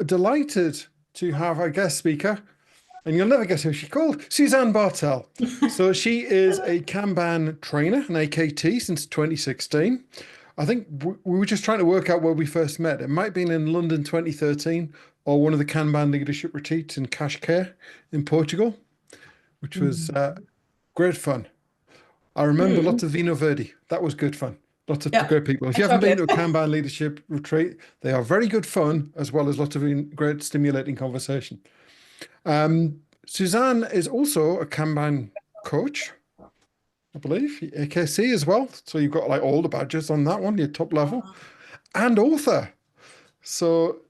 delighted to have a guest speaker, and you'll never guess who she's called, Susanne Bartel. So she is a Kanban trainer, an AKT, since 2016. I think we were just trying to work out where we first met. It might have been in London 2013 or one of the Kanban leadership retreats in Cascais in Portugal, which was great fun. I remember lots of Vino Verde. That was good fun. Lots of great people. If you haven't been to a Kanban leadership retreat, they are very good fun, as well as lots of great stimulating conversation. Susanne is also a Kanban coach, I believe, AKC as well. So you've got like all the badges on that one, your top level, and author. So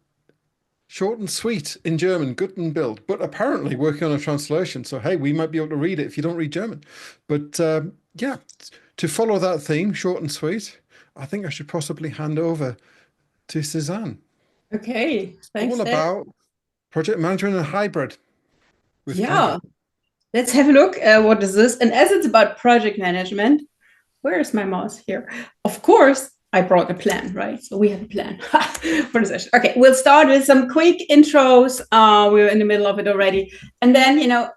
short and sweet in German, gut and Bild, but apparently working on a translation. So, hey, we might be able to read it if you don't read German. But yeah, to follow that theme, short and sweet, I think I should possibly hand over to Susanne. Okay, thanks. All about project management and hybrid. Yeah, let's have a look. What is this? And as it's about project management, where is my mouse here? Of course, I brought a plan, right? So we have a plan for the session. Okay, we'll start with some quick intros. We're in the middle of it already. And then,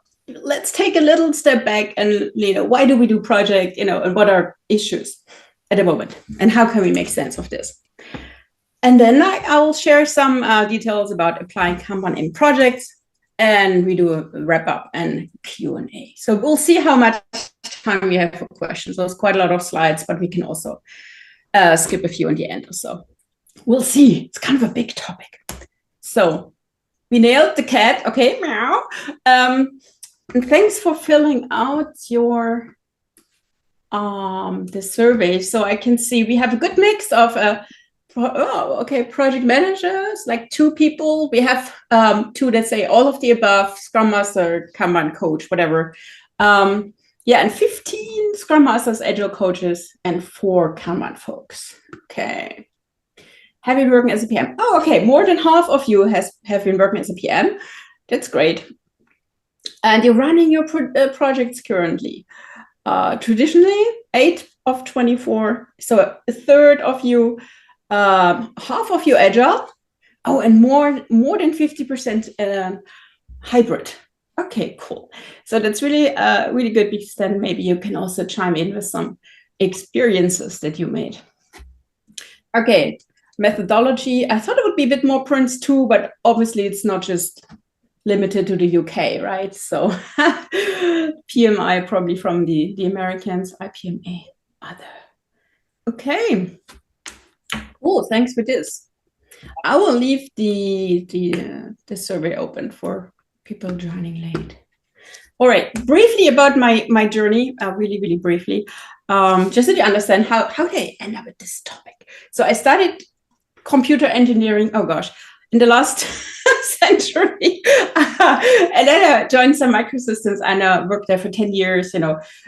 let's take a little step back and, why do we do project, and what are issues at the moment? And how can we make sense of this? And then I'll share some details about applying Kanban in projects. And we do a wrap up and Q&A. So we'll see how much time we have for questions. There's quite a lot of slides, but we can also skip a few in the end or so. We'll see. It's kind of a big topic. So we nailed the cat. Okay, meow. And thanks for filling out your the survey. So I can see we have a good mix of project managers, like 2 people. We have 2 that say all of the above, Scrum Master, Kanban coach, whatever. And 15 Scrum Masters, Agile coaches, and 4 Kanban folks. Okay. Have been working as a PM. Oh, okay. More than half of you have been working as a PM. That's great. And you're running your projects currently. Traditionally, 8 of 24. So a third of you, half of you Agile. Oh, and more than 50% hybrid. Okay, cool. So that's really, really good, because then maybe you can also chime in with some experiences that you made. Okay, methodology. I thought it would be a bit more Prince 2, but obviously it's not just limited to the UK, right? So PMI probably from the Americans, IPMA, other. Okay, cool. Thanks for this. I will leave the survey open for people joining late. All right, briefly about my journey, really, really briefly, just so you understand how did I end up at this topic. So I studied computer engineering, oh gosh, in the last century. And then I joined Sun Microsystems and worked there for 10 years,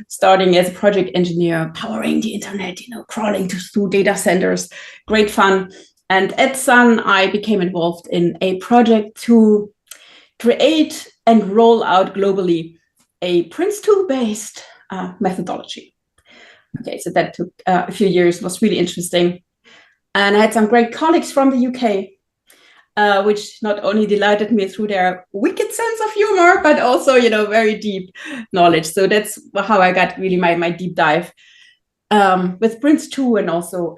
starting as a project engineer, powering the internet, crawling through data centers, great fun. And at Sun, I became involved in a project to create and roll out globally a Prince2 based methodology. Okay, so that took a few years, was really interesting. And I had some great colleagues from the UK, which not only delighted me through their wicked sense of humor, but also, very deep knowledge. So that's how I got really my deep dive with Prince2 and also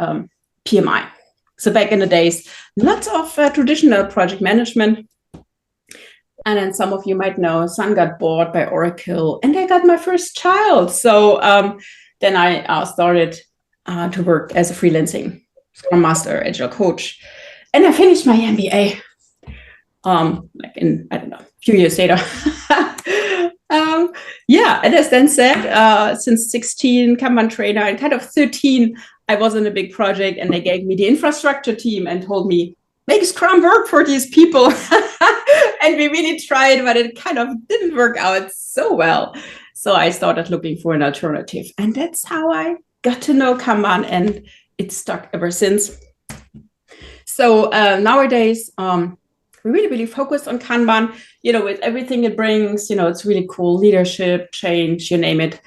PMI. So back in the days, lots of traditional project management. And then some of you might know, Sun got bought by Oracle, and I got my first child. So then I started to work as a freelancing Scrum Master, Agile coach. And I finished my MBA, like in, I don't know, a few years later. And as Dan said, since 16, Kanban trainer, and kind of 13, I was in a big project, and they gave me the infrastructure team and told me, make Scrum work for these people. And we really tried, but it kind of didn't work out so well. So I started looking for an alternative. And that's how I got to know Kanban, and it's stuck ever since. So nowadays, we really, really focus on Kanban, with everything it brings. It's really cool, leadership, change, you name it.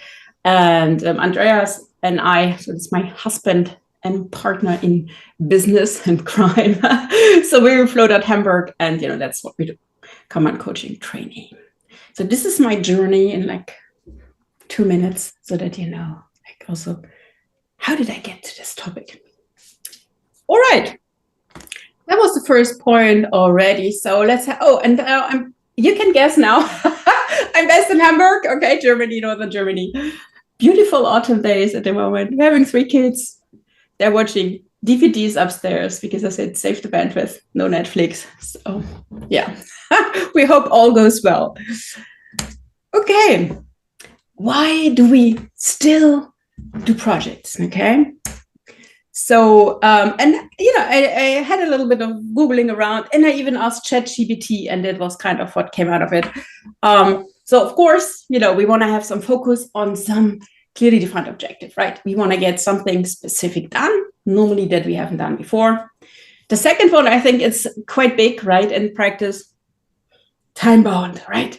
And Andreas and I, so it's my husband and partner in business and crime. So we float at Hamburg, and that's what we do. Kanban coaching training. So this is my journey in like 2 minutes, so that like also, how did I get to this topic? All right, that was the first point already. So let's you can guess now. I'm based in Hamburg, okay, Germany, northern Germany. Beautiful autumn days at the moment. We're having 3 kids. They're watching DVDs upstairs because I said save the bandwidth, no Netflix. So yeah, we hope all goes well. Okay, why do we still do projects? Okay, so I had a little bit of Googling around, and I even asked ChatGPT, and it was kind of what came out of it. So of course, we want to have some focus on some clearly defined objective, right? We want to get something specific done, normally that we haven't done before. The second one, I think it's quite big, right? In practice, time bound, right?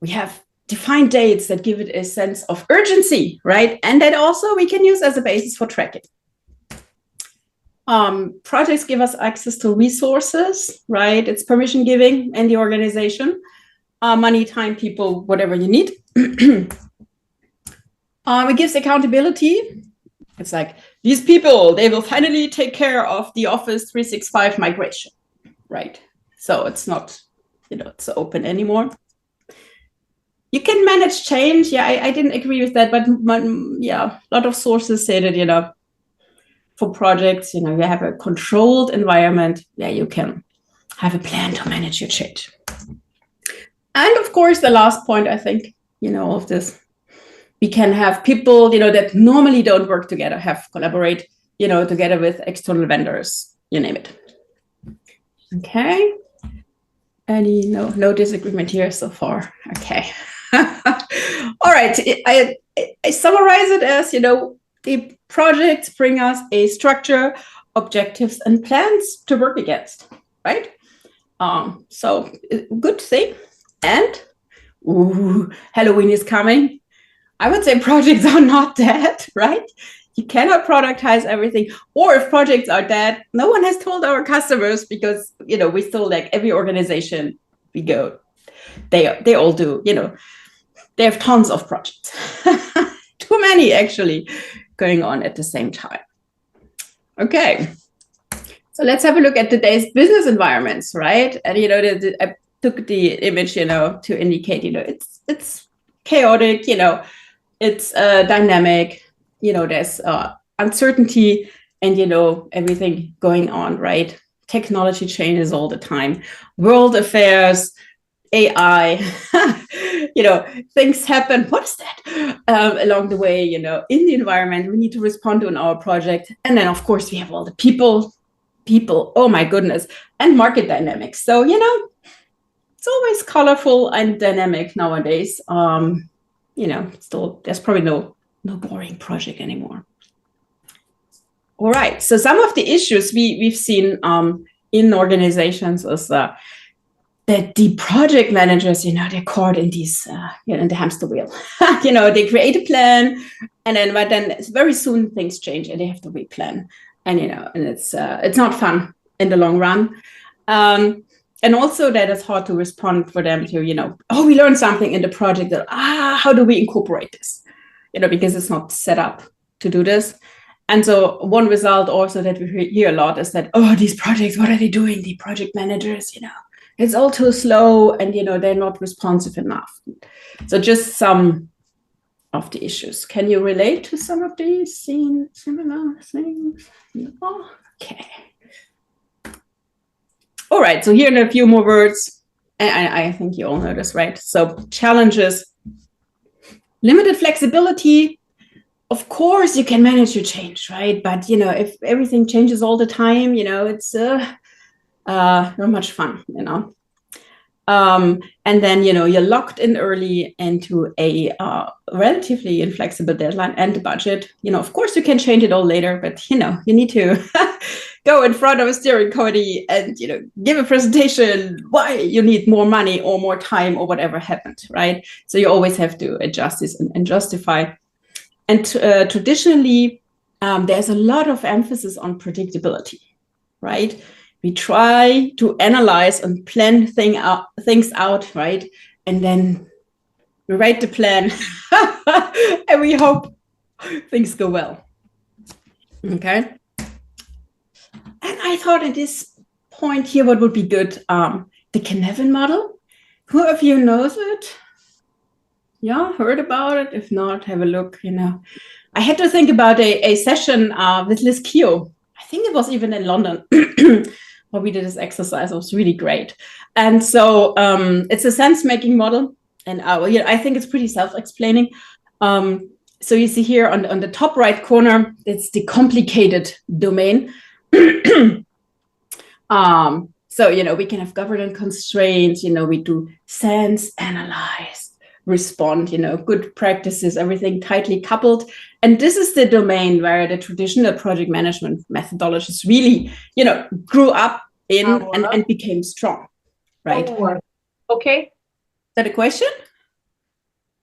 We have defined dates that give it a sense of urgency, right? And that also we can use as a basis for tracking. Projects give us access to resources, right? It's permission giving in the organization. Money, time, people, whatever you need. It gives accountability. It's like, these people, they will finally take care of the Office 365 migration, right? So it's not, it's open anymore. You can manage change. Yeah, I didn't agree with that, but a lot of sources say that, for projects, you have a controlled environment. Yeah, you can have a plan to manage your change. And of course, the last point, I think, of this, we can have people, that normally don't work together, collaborate, together with external vendors, you name it. Okay. Any, no disagreement here so far. Okay. All right. I summarize it as, the projects bring us a structure, objectives, and plans to work against, right? So good thing. And Halloween is coming. I would say projects are not dead, right? You cannot productize everything. Or if projects are dead, no one has told our customers, because, we still, like every organization we go, they all do, they have tons of projects. Too many actually going on at the same time. Okay. So let's have a look at today's business environments, right? And, I took the image, to indicate, it's chaotic, it's dynamic, there's uncertainty and, everything going on, right? Technology changes all the time, world affairs, AI, things happen. What's that? Along the way, in the environment, we need to respond to in our project. And then, of course, we have all the people, oh my goodness, and market dynamics. So, it's always colorful and dynamic nowadays. Still, there's probably no boring project anymore. All right. So some of the issues we've seen in organizations is that the project managers, they're caught in these, in the hamster wheel. They create a plan, and then very soon things change, and they have to replan. And and it's not fun in the long run. And also that it's hard to respond for them to, we learned something in the project that, how do we incorporate this? Because it's not set up to do this. And so one result also that we hear a lot is that, these projects, what are they doing? The project managers, it's all too slow, and, they're not responsive enough. So just some of the issues. Can you relate to some of these similar things? Oh, okay. All right, so here are a few more words. I think you all know this, right? So challenges, limited flexibility. Of course, you can manage your change, right? But, if everything changes all the time, it's not much fun, And then, you're locked in early into a relatively inflexible deadline and the budget. Of course, you can change it all later, but, you need to go in front of a steering committee and, give a presentation why you need more money or more time or whatever happened, right? So you always have to adjust this and justify. And traditionally, there's a lot of emphasis on predictability, right? We try to analyze and plan things out, right? And then we write the plan and we hope things go well. Okay. And I thought at this point here, what would be good? The Kanban model. Who of you knows it? Yeah, heard about it? If not, have a look, I had to think about a session with Liz Keogh. I think it was even in London where we did this exercise. It was really great. And so it's a sense-making model. And I think it's pretty self-explaining. So you see here on the top right corner, it's the complicated domain. So, we can have governance constraints, we do sense, analyze, respond, good practices, everything tightly coupled. And this is the domain where the traditional project management methodologies really, grew up in and became strong, right? Okay. Is that a question?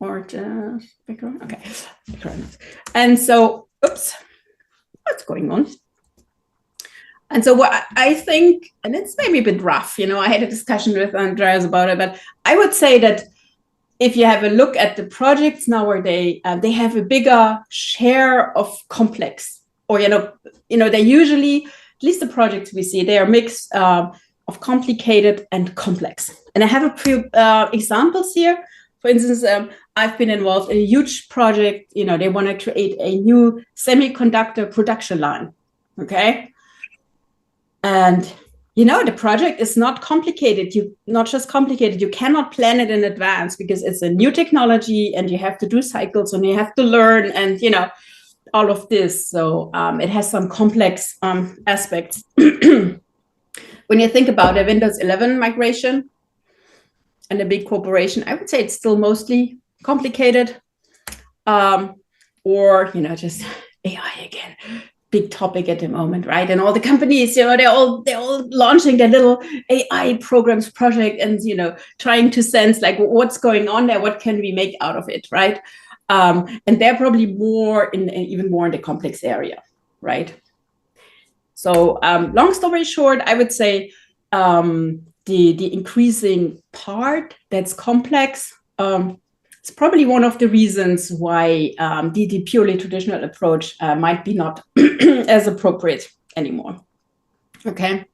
Or just background? Okay. And so, oops, what's going on? And so what I think, and it's maybe a bit rough, I had a discussion with Andreas about it, but I would say that if you have a look at the projects nowadays, they have a bigger share of complex, or, they usually, at least the projects we see, they are a mix of complicated and complex. And I have a few examples here. For instance, I've been involved in a huge project, they want to create a new semiconductor production line, okay? And, the project is not complicated. Not just complicated, you cannot plan it in advance because it's a new technology and you have to do cycles and you have to learn and, all of this. So it has some complex aspects. When you think about a Windows 11 migration and a big corporation, I would say it's still mostly complicated. Or, just AI again. Big topic at the moment, right? And all the companies, they're all launching their little AI programs project and trying to sense like what's going on there, what can we make out of it, right? And they're probably even more in the complex area, right? So long story short, I would say the increasing part that's complex. It's probably one of the reasons why the purely traditional approach might be not as appropriate anymore. Okay.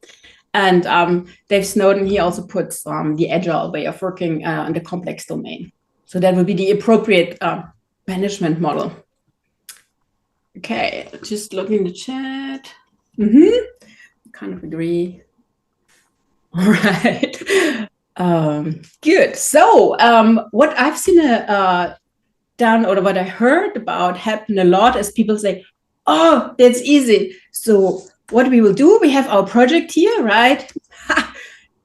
And Dave Snowden, he also puts the agile way of working in the complex domain. So that would be the appropriate management model. Okay, just looking in the chat. Kind of agree. All right. Good. So what I've seen done, or what I heard about happen a lot, is people say, oh, that's easy. So what we will do, we have our project here, right?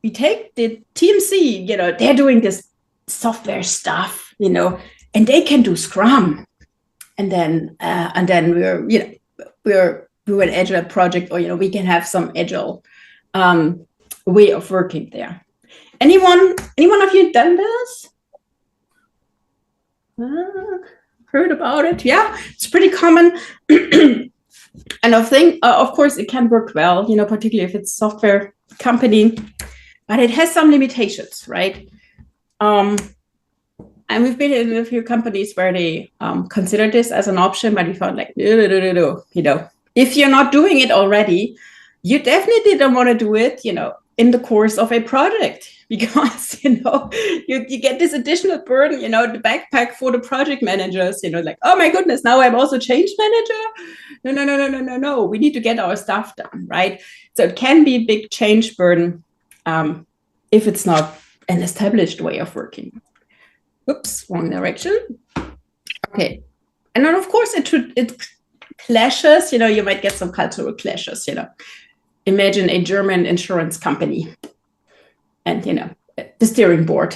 We take the TMC, they're doing this software stuff, and they can do Scrum. And then we're do an agile project, or, we can have some agile way of working there. Anyone of you done this? Heard about it? Yeah, it's pretty common. And I think, of course, it can work well, particularly if it's a software company, but it has some limitations, right? And we've been in a few companies where they considered this as an option, but we found like, no. If you're not doing it already, you definitely don't want to do it, in the course of a project, because, you get this additional burden, the backpack for the project managers, like, oh my goodness, now I'm also change manager. No. We need to get our stuff done, right? So it can be a big change burden if it's not an established way of working. Oops, wrong direction. Okay. And then, of course, it clashes, you might get some cultural clashes, Imagine a German insurance company and, the steering board,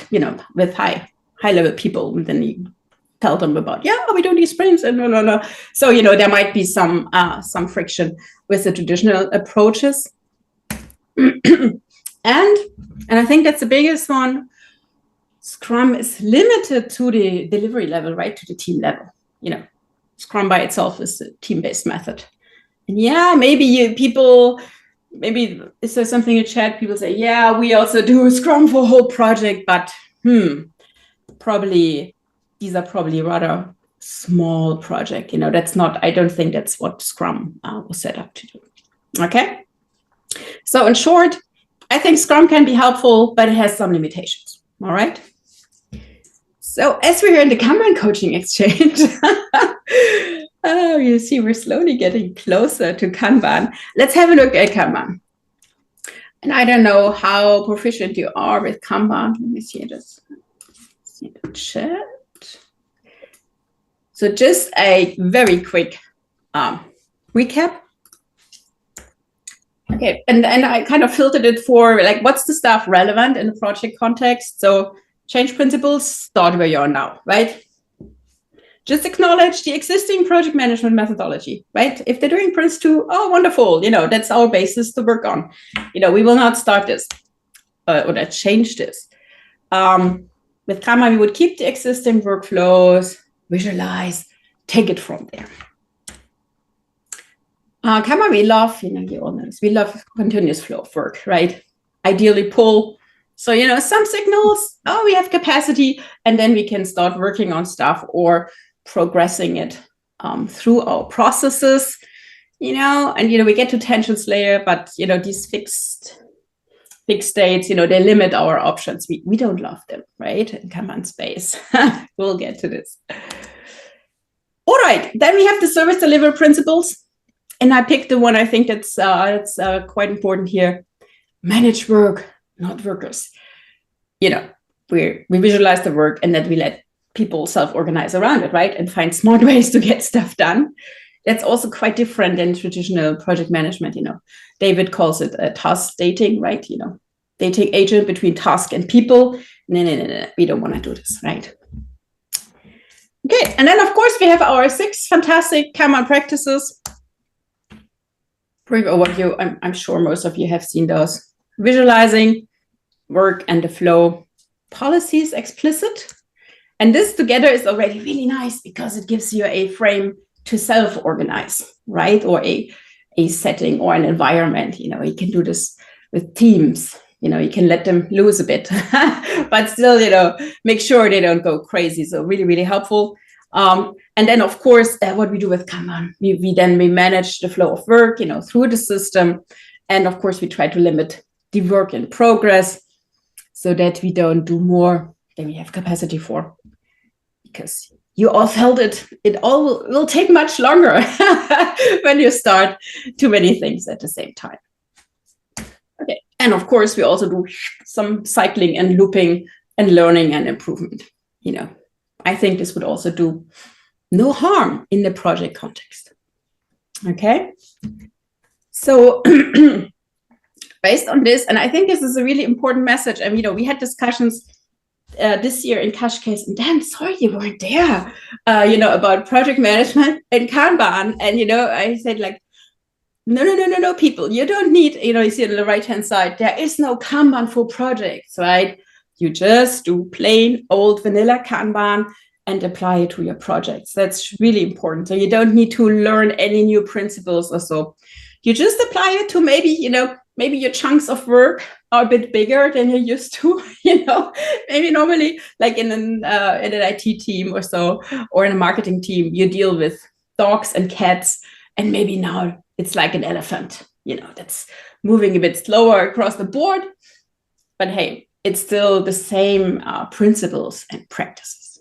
with high level people. And then you tell them about, we don't need sprints and no. So, there might be some friction with the traditional approaches. And I think that's the biggest one. Scrum is limited to the delivery level, right? To the team level, Scrum by itself is a team-based method. And yeah, maybe maybe is there something in chat? People say, yeah, we also do a Scrum for a whole project, but probably these are probably rather small project. That's not, I don't think that's what Scrum was set up to do. Okay. So in short, I think Scrum can be helpful, but it has some limitations. All right. So as we're in the Kanban coaching exchange, you see we're slowly getting closer to Kanban. Let's have a look at Kanban. And I don't know how proficient you are with Kanban. Let me see this. See the chat. So just a very quick recap. Okay, and I kind of filtered it for like, what's the stuff relevant in the project context? So change principles, start where you are now, right? Just acknowledge the existing project management methodology, right? If they're doing Prince 2, oh, wonderful. That's our basis to work on. We will not start this or change this. With Kanban, we would keep the existing workflows, visualize, take it from there. Kanban, we love, you all know this, we love continuous flow of work, right? Ideally pull. So, some signals, oh, we have capacity, and then we can start working on stuff or progressing it through our processes, and, we get to tensions layer, but, these fixed states, they limit our options. We don't love them, right? In Kanban space. We'll get to this. All right, then we have the service delivery principles. And I picked the one I think that's quite important here. Manage work, not workers. We visualize the work and then we let people self-organize around it, right? And find smart ways to get stuff done. That's also quite different than traditional project management. David calls it a task dating, right? Dating agent between task and people. No. We don't want to do this, right? Okay, and then of course we have our 6 fantastic Kanban practices. Brief overview. I'm sure most of you have seen those. Visualizing, work and the flow, policies explicit. And this together is already really nice because it gives you a frame to self-organize, right? Or a setting or an environment. You can do this with teams. You can let them loose a bit, but still, make sure they don't go crazy. So really, really helpful. And then, of course, what we do with Kanban, we manage the flow of work, through the system. And of course, we try to limit the work in progress so that we don't do more than we have capacity for. Because you all felt it. It all will take much longer when you start too many things at the same time. Okay. And of course, we also do some cycling and looping and learning and improvement. I think this would also do no harm in the project context. Okay. So based on this, and I think this is a really important message. And, we had discussions this year in Cash Case, and Dan, sorry you weren't there, about project management and Kanban. And, I said like, no, people, you don't need, you see on the right-hand side, there is no Kanban for projects, right? You just do plain old vanilla Kanban and apply it to your projects. That's really important. So you don't need to learn any new principles or so. You just apply it to maybe your chunks of work are a bit bigger than you're used to, maybe normally like in an IT team or so, or in a marketing team, you deal with dogs and cats, and maybe now it's like an elephant, that's moving a bit slower across the board. But hey, it's still the same principles and practices.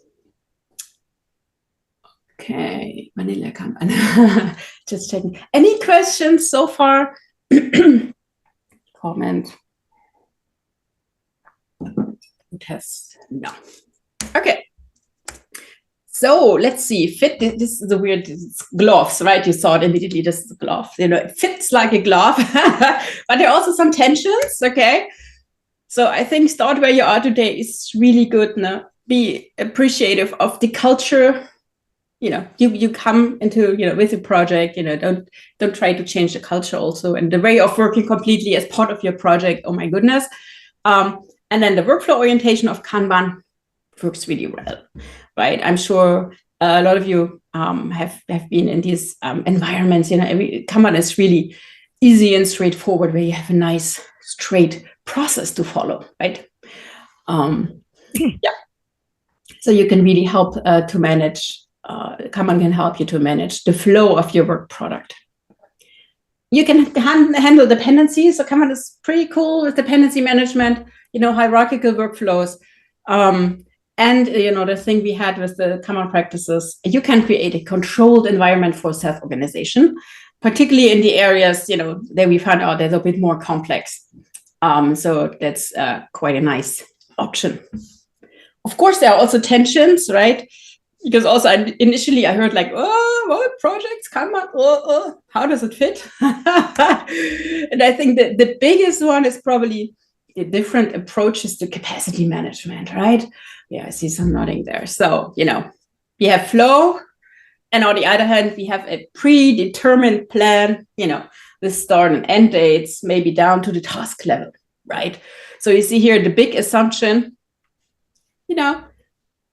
Okay, vanilla Kanban. Just checking. Any questions so far? Comment. Test. No. Okay. So let's see. Fit. This is a weird gloves, right? You saw it immediately. This is a glove. It fits like a glove, but there are also some tensions. Okay. So I think start where you are today is really good. No? Be appreciative of the culture. You come into, with a project, don't try to change the culture also. And the way of working completely as part of your project. Oh my goodness. And then the workflow orientation of Kanban works really well, right? I'm sure a lot of you have been in these environments. Kanban is really easy and straightforward, where you have a nice straight process to follow, right? Yeah. So you can really help to manage. Kanban can help you to manage the flow of your work product. You can handle dependencies. So Kanban is pretty cool with dependency management. Hierarchical workflows. And the thing we had with the Kanban practices, you can create a controlled environment for self-organization, particularly in the areas that we found out they're a bit more complex. So that's quite a nice option. Of course, there are also tensions, right? Because also initially I heard like, oh, what projects Kanban? How does it fit? And I think that the biggest one is probably the different approaches to capacity management, right? Yeah, I see some nodding there. So, we have flow, and on the other hand, we have a predetermined plan, the start and end dates, maybe down to the task level, right? So you see here the big assumption,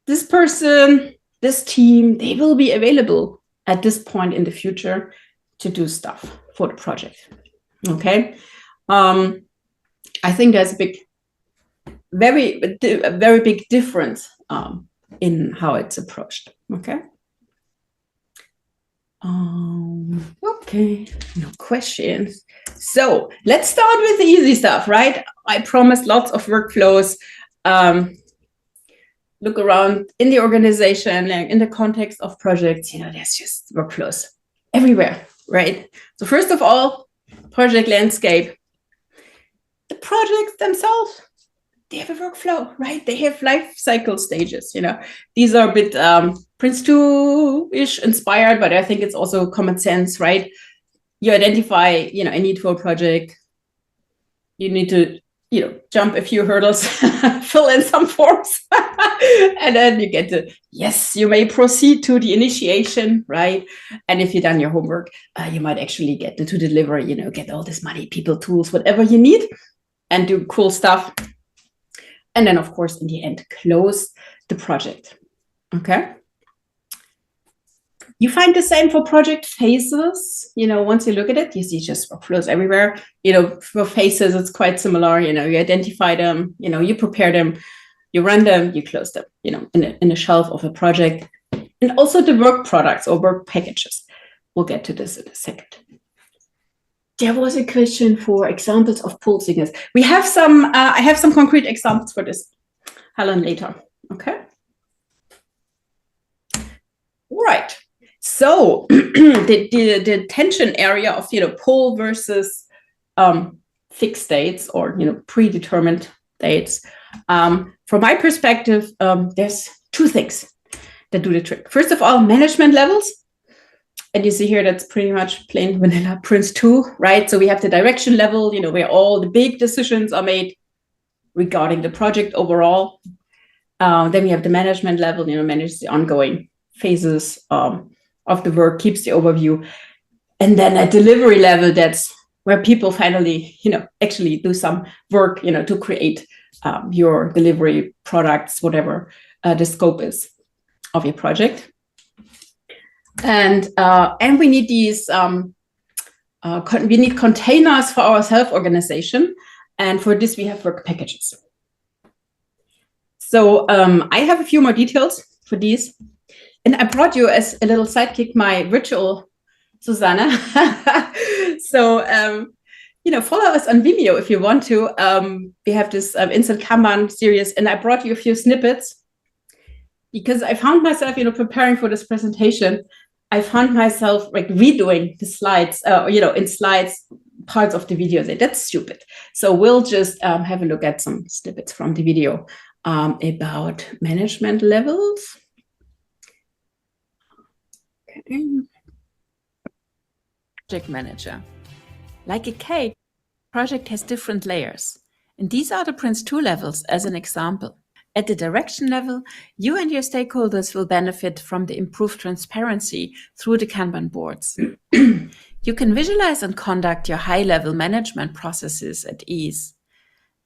this person, this team, they will be available at this point in the future to do stuff for the project. Okay. I think there's a very big difference in how it's approached. Okay. Okay, no questions. So let's start with the easy stuff, right? I promised lots of workflows. Look around in the organization, in the context of projects, there's just workflows everywhere, right? So first of all, project landscape. The projects themselves, they have a workflow, right? They have life cycle stages, These are a bit Prince 2-ish inspired, but I think it's also common sense, right? You identify, a need for a project. You need to, jump a few hurdles, fill in some forms, and then you get to, yes, you may proceed to the initiation, right? And if you've done your homework, you might actually get to deliver, get all this money, people, tools, whatever you need, and do cool stuff. And then, of course, in the end, close the project. Okay. You find the same for project phases. Once you look at it, you see just workflows everywhere. For phases, it's quite similar. You identify them, you prepare them, you run them, you close them, in a shelf of a project. And also the work products or work packages. We'll get to this in a second. There was a question for examples of pull signals. We have some, I have some concrete examples for this, Helen, later. Okay. All right. So the tension area of pull versus fixed dates or predetermined dates. From my perspective, there's two things that do the trick. First of all, management levels. And you see here that's pretty much plain vanilla Prince 2, right? So we have the direction level, where all the big decisions are made regarding the project overall. Then we have the management level, manages the ongoing phases of the work, keeps the overview. And then at delivery level, that's where people finally, actually do some work, to create your delivery products, whatever the scope is of your project. And we need these, we need containers for our self-organization. And for this, we have work packages. So I have a few more details for these. And I brought you as a little sidekick my virtual Susanne. So, follow us on Vimeo if you want to. We have this Instant Kanban series, and I brought you a few snippets because I found myself, preparing for this presentation. I found myself like redoing the slides, in slides, parts of the video. That's stupid. So we'll just have a look at some snippets from the video about management levels. Okay. Project manager. Like a cake, project has different layers. And these are the Prince 2 levels as an example. At the direction level, you and your stakeholders will benefit from the improved transparency through the Kanban boards. You can visualize and conduct your high-level management processes at ease.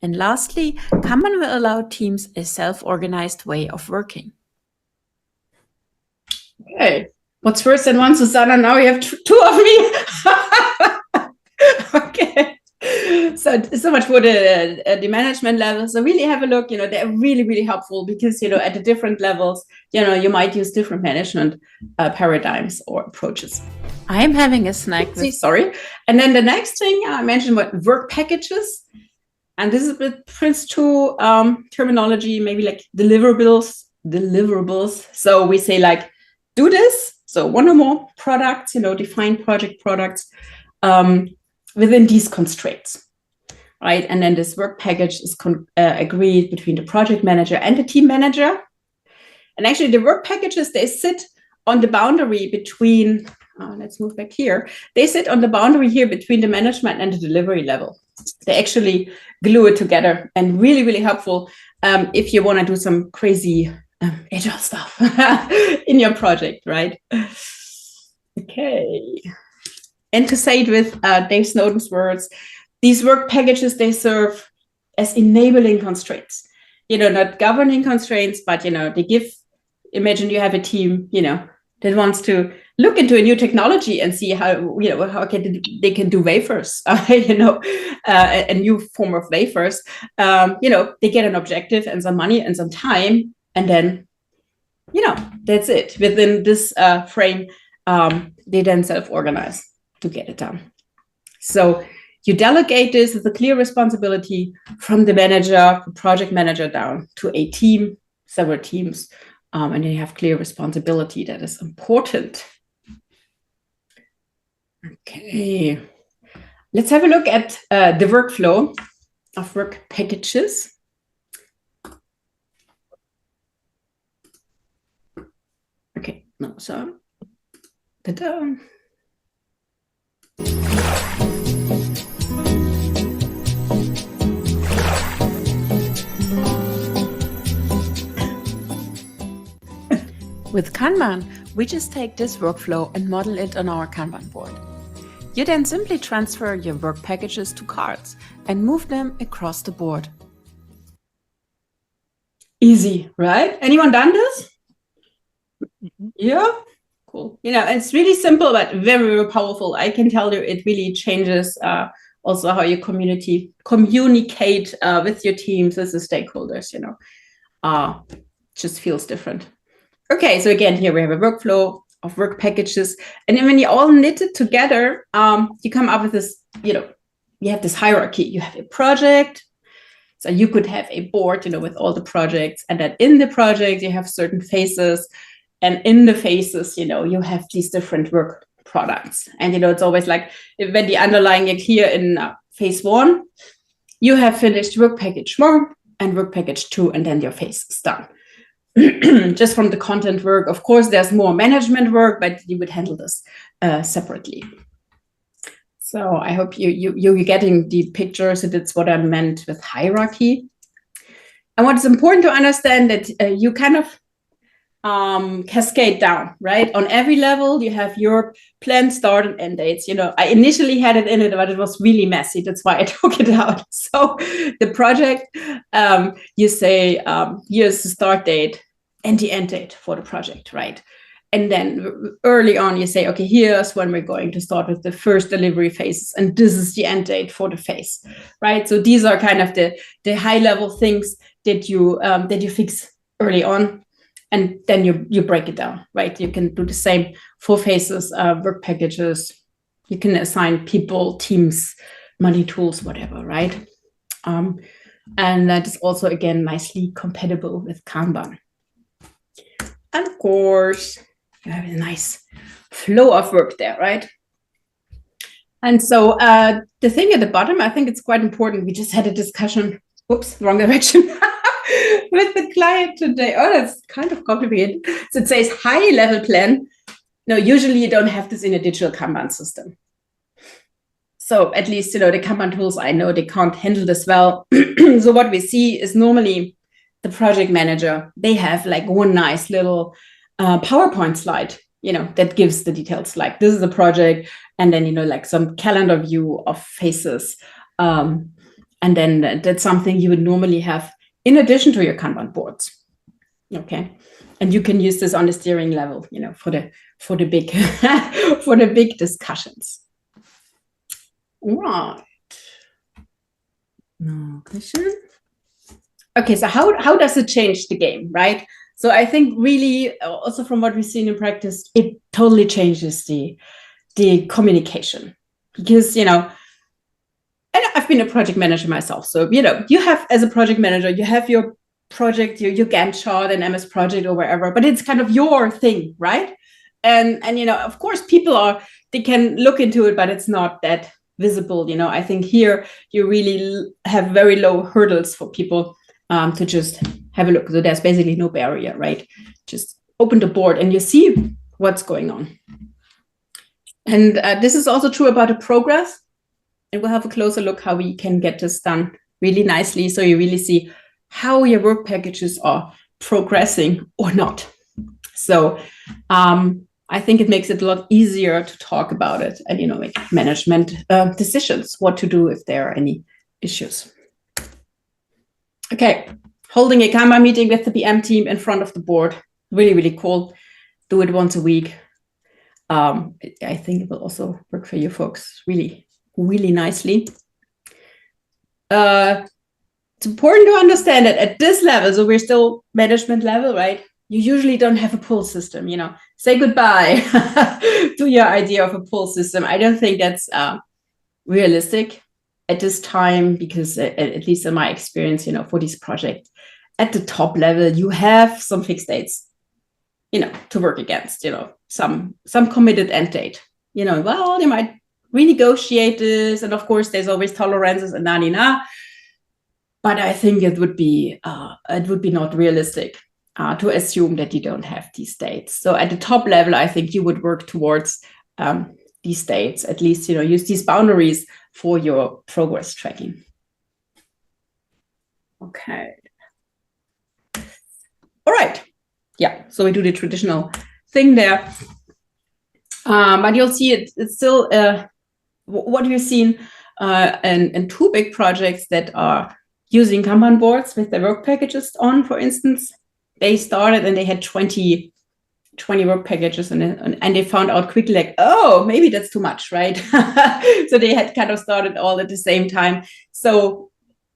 And lastly, Kanban will allow teams a self-organized way of working. Okay. What's worse than one, Susanne? Now you have two of me. Okay. So much for the management level. So really have a look, they're really, really helpful because, at the different levels, you might use different management paradigms or approaches. I'm having a snack. Sorry. And then the next thing I mentioned what work packages. And this is with Prince 2 terminology, maybe like deliverables. So we say like, do this. So one or more products, define project products within these constraints, right? And then this work package is agreed between the project manager and the team manager. And actually the work packages, they sit on the boundary between, let's move back here. They sit on the boundary here between the management and the delivery level. They actually glue it together and really, really helpful if you want to do some crazy agile stuff in your project, right? Okay. And to say it with Dave Snowden's words, these work packages, they serve as enabling constraints, not governing constraints, but, they give, imagine you have a team, that wants to look into a new technology and see how, how they can do wafers, a new form of wafers. They get an objective and some money and some time, and then, that's it. Within this frame, they then self-organize to get it done. So you delegate this with a clear responsibility from the manager, the project manager down to a team, several teams, and then you have clear responsibility. That is important. Okay, let's have a look at the workflow of work packages. Okay, no, so ta-da. With Kanban, we just take this workflow and model it on our Kanban board. You then simply transfer your work packages to cards and move them across the board. Easy, right? Anyone done this? Yeah, cool. It's really simple, but very, very powerful. I can tell you it really changes also how you communicate with your teams, with the stakeholders, just feels different. Okay, so again, here we have a workflow of work packages. And then when you all knit it together, you come up with this, you have this hierarchy. You have a project. So you could have a board, with all the projects. And then in the project, you have certain phases. And in the phases, you have these different work products. And, it's always like when the underlying here in phase 1, you have finished work package 1 and work package 2, and then your phase is done. Just from the content work, of course, there's more management work, but you would handle this separately. So I hope you're getting the picture. So that's what I meant with hierarchy. And what is important to understand that you kind of cascade down, right? On every level, you have your planned start and end dates. I initially had it in it, but it was really messy. That's why I took it out. So the project, you say, here's the start date and the end date for the project, right? And then early on, you say, okay, here's when we're going to start with the first delivery phases, and this is the end date for the phase, right? So these are kind of the high level things that you fix early on. And then you break it down, right? You can do the same for phases, work packages. You can assign people, teams, money tools, whatever, right? And that is also, again, nicely compatible with Kanban. And of course, you have a nice flow of work there, right? And so the thing at the bottom, I think it's quite important. We just had a discussion, whoops, wrong direction. With the client today. Oh, that's kind of complicated. So it says high level plan. No, usually you don't have this in a digital Kanban system. So at least, the Kanban tools, I know they can't handle this well. So what we see is normally the project manager, they have like one nice little PowerPoint slide, that gives the details, like this is the project. And then, like some calendar view of phases. And then that's something you would normally have in addition to your Kanban boards. Okay. And you can use this on the steering level, for the big for the big discussions. Right. No question. Okay, so how does it change the game, right? So I think really also from what we've seen in practice, it totally changes the communication, because and I've been a project manager myself. So you have, as a project manager, you have your project, your Gantt chart and MS Project or wherever, but it's kind of your thing, right? And of course they can look into it, but it's not that visible. I think here you really have very low hurdles for people to just have a look. So there's basically no barrier, right? Just open the board and you see what's going on. And this is also true about the progress. And we'll have a closer look how we can get this done really nicely, so you really see how your work packages are progressing or not. So I think it makes it a lot easier to talk about it and make management decisions, what to do if there are any issues. Okay, holding a Kanban meeting with the PM team in front of the board, really, really cool. Do it once a week. I think it will also work for you folks really, really nicely. It's important to understand that at this level, so we're still management level, right? You usually don't have a pull system, say goodbye to your idea of a pull system. I don't think that's realistic at this time, because at least in my experience, for this project, at the top level, you have some fixed dates, to work against, some committed end date, well, you might renegotiate this. And of course, there's always tolerances and na. But I think it would be not realistic to assume that you don't have these dates. So at the top level, I think you would work towards these dates, at least, use these boundaries for your progress tracking. Okay. All right. Yeah, so we do the traditional thing there. But you'll see it's still what we've seen in two big projects that are using Kanban boards with their work packages on, for instance. They started and they had 20 work packages, and they found out quickly, like, oh, maybe that's too much, right? So they had kind of started all at the same time. So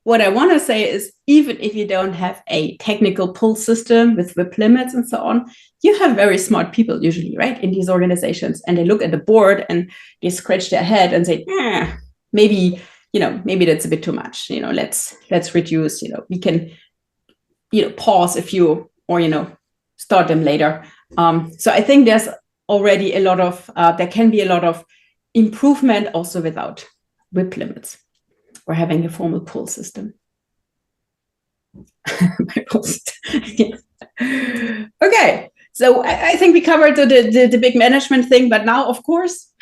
what I want to say is, even if you don't have a technical pull system with WIP limits and so on, you have very smart people usually, right, in these organizations, and they look at the board and they scratch their head and say, maybe that's a bit too much. Let's reduce. We can, pause a few, or start them later. So I think there's already a lot of there can be a lot of improvement also without WIP limits or having a formal pull system. Okay, so I think we covered the big management thing, but now, of course,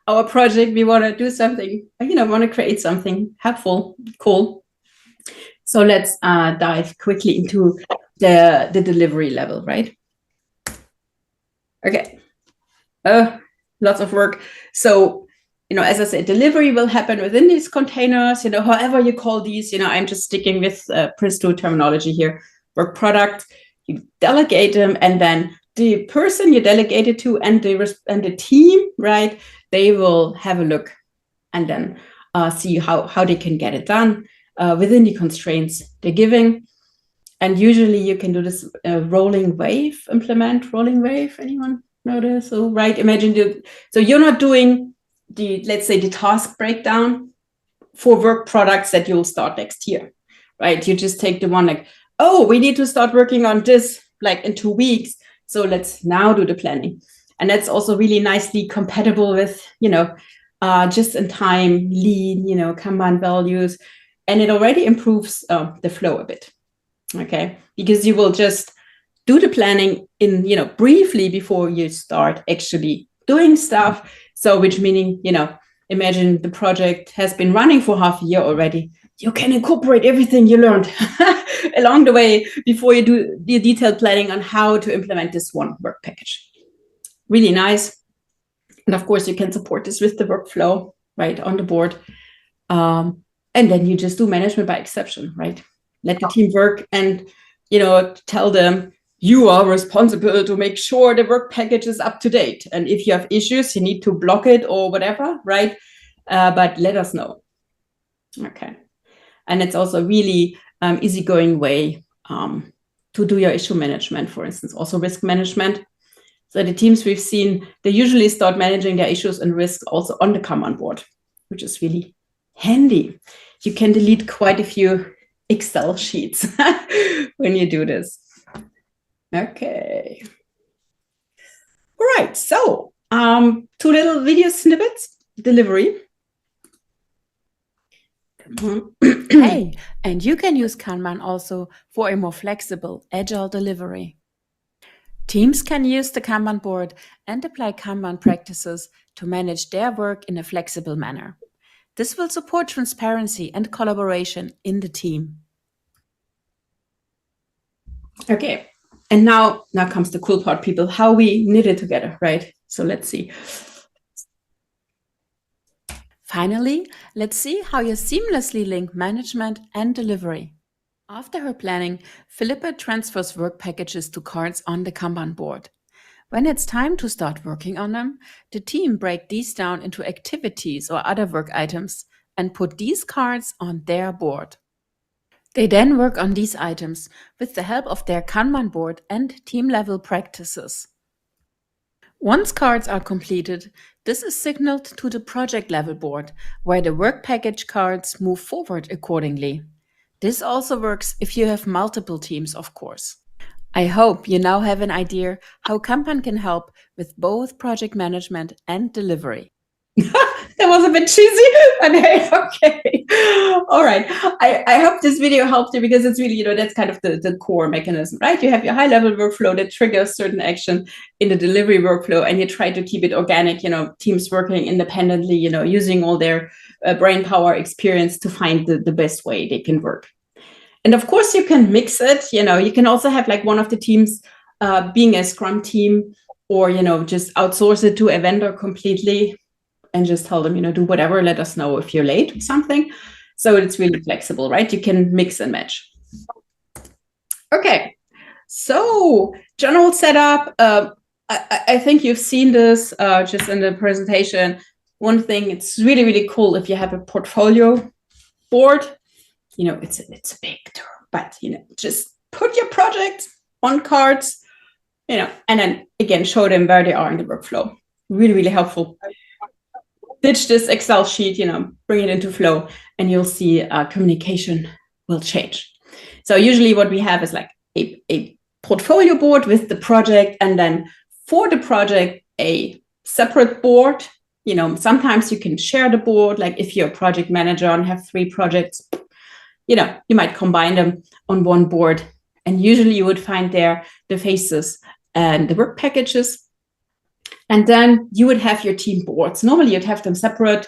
our project, we want to do something, want to create something helpful, cool. So let's dive quickly into the delivery level, right? Okay, lots of work. So, as I said, delivery will happen within these containers, however you call these, I'm just sticking with Prince2 terminology here. Work product, you delegate them, and then the person you delegate it to and the team, right, they will have a look and then see how they can get it done within the constraints they're giving. And usually you can do this rolling wave, implement rolling wave. Anyone know this? So, right, imagine so you're not doing let's say the task breakdown for work products that you'll start next year, right? You just take the one like, oh, we need to start working on this like in 2 weeks. So let's now do the planning. And that's also really nicely compatible with, just in time, lean, Kanban values. And it already improves the flow a bit. Okay, because you will just do the planning in, briefly before you start actually doing stuff. So which meaning, imagine the project has been running for half a year already. You can incorporate everything you learned along the way before you do the detailed planning on how to implement this one work package. Really nice. And of course, you can support this with the workflow, right, on the board. And then you just do management by exception, right? Let the team work and, tell them, you are responsible to make sure the work package is up to date. And if you have issues, you need to block it or whatever, right? But let us know. Okay. And it's also really easygoing way to do your issue management, for instance, also risk management. So the teams we've seen, they usually start managing their issues and risks also on the Kanban board, which is really handy. You can delete quite a few Excel sheets when you do this. Okay. All right, so 2 little video snippets, delivery. Hey, and you can use Kanban also for a more flexible, agile delivery. Teams can use the Kanban board and apply Kanban practices to manage their work in a flexible manner. This will support transparency and collaboration in the team. Okay, and now comes the cool part, people, how we knit it together, right? So let's see. Finally, let's see how you seamlessly link management and delivery. After her planning, Philippa transfers work packages to cards on the Kanban board. When it's time to start working on them, the team break these down into activities or other work items and put these cards on their board. They then work on these items with the help of their Kanban board and team-level practices. Once cards are completed, this is signaled to the project-level board, where the work package cards move forward accordingly. This also works if you have multiple teams, of course. I hope you now have an idea how Kanban can help with both project management and delivery. That was a bit cheesy, but hey, okay. All right. I hope this video helped you, because it's really, that's kind of the core mechanism, right? You have your high-level workflow that triggers certain action in the delivery workflow, and you try to keep it organic, teams working independently, using all their brain power experience to find the best way they can work. And of course, you can mix it. You can also have like one of the teams being a Scrum team, or, just outsource it to a vendor completely and just tell them, do whatever, let us know if you're late or something. So it's really flexible, right? You can mix and match. Okay, so general setup. I think you've seen this just in the presentation. One thing, it's really, really cool if you have a portfolio board. It's a big term, but, just put your projects on cards, and then again, show them where they are in the workflow. Really, really helpful. Ditch this Excel sheet, bring it into Flow, and you'll see communication will change. So usually what we have is like a portfolio board with the project, and then for the project, a separate board. Sometimes you can share the board, like if you're a project manager and have 3 projects, you might combine them on one board. And usually you would find there the faces and the work packages. And then you would have your team boards. Normally you'd have them separate,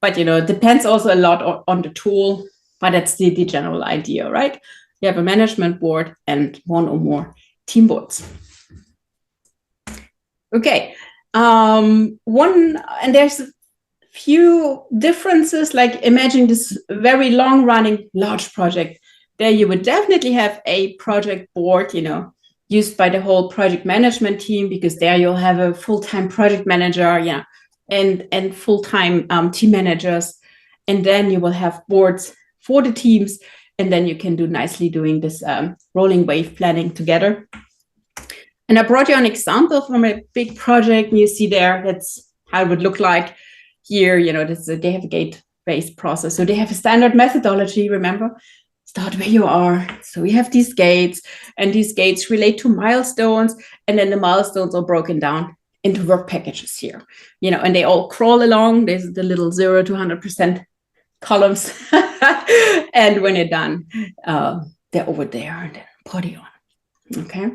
but it depends also a lot on the tool, but that's the general idea, right? You have a management board and 1 or more team boards. Okay, and there's a few differences, like imagine this very long running large project. There you would definitely have a project board, used by the whole project management team, because there you'll have a full-time project manager, and full-time team managers. And then you will have boards for the teams, and then you can do nicely doing this rolling wave planning together. And I brought you an example from a big project, and you see there, that's how it would look like here. They have a gate-based process. So they have a standard methodology, remember? Start where you are. So we have these gates, and these gates relate to milestones, and then the milestones are broken down into work packages here, and they all crawl along. There's the little 0 to 100% columns. And when you're done, they're over there, and then party on. Okay.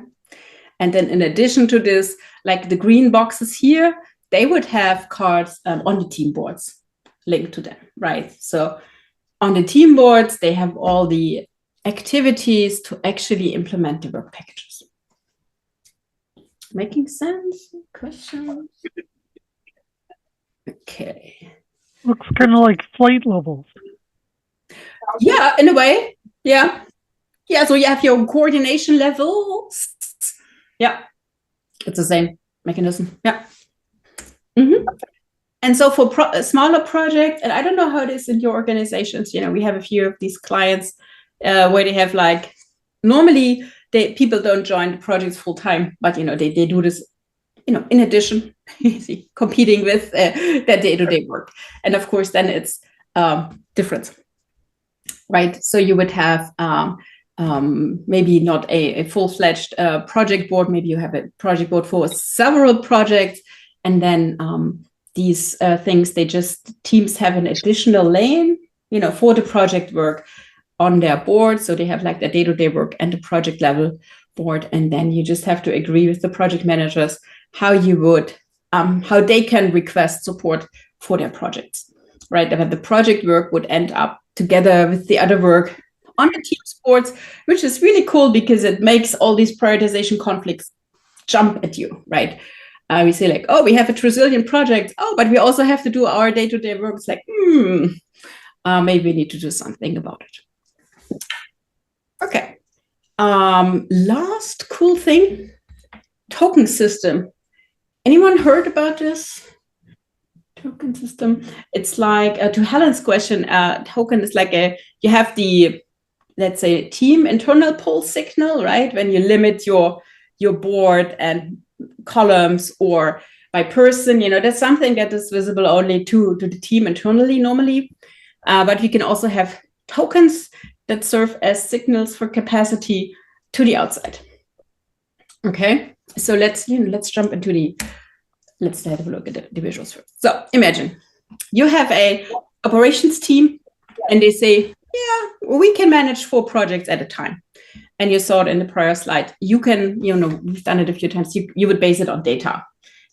And then in addition to this, like the green boxes here, they would have cards on the team boards linked to them, right? So on the team boards, they have all the activities to actually implement the work packages. Making sense? Questions? Okay. Looks kind of like flight levels. Yeah, in a way. Yeah. Yeah, so you have your coordination levels, Yeah, it's the same mechanism. Yeah. Mm-hmm. And so for smaller projects, and I don't know how it is in your organizations, we have a few of these clients where they have like, normally people don't join the projects full time, but they do this, in addition, competing with their day-to-day work. And of course, then it's different, right? So you would have maybe not a full-fledged project board. Maybe you have a project board for several projects, and then these things, teams have an additional lane, for the project work on their board. So they have like the day-to-day work and the project level board. And then you just have to agree with the project managers how they can request support for their projects, right? But the project work would end up together with the other work on the team's boards, which is really cool because it makes all these prioritization conflicts jump at you, right? We say like, oh, we have a Trillion project. Oh, but we also have to do our day-to-day work. It's like, maybe we need to do something about it. Okay. Last cool thing, token system. Anyone heard about this? Token system. It's like, to Helen's question, token is like you have the, let's say, team internal poll signal, right? When you limit your board and columns or by person, that's something that is visible only to the team internally normally. But we can also have tokens that serve as signals for capacity to the outside. Okay, so let's jump into let's have a look at the visuals first. So imagine you have a operations team and they say, yeah, we can manage 4 projects at a time. And you saw it in the prior slide. You can, we've done it a few times. You would base it on data.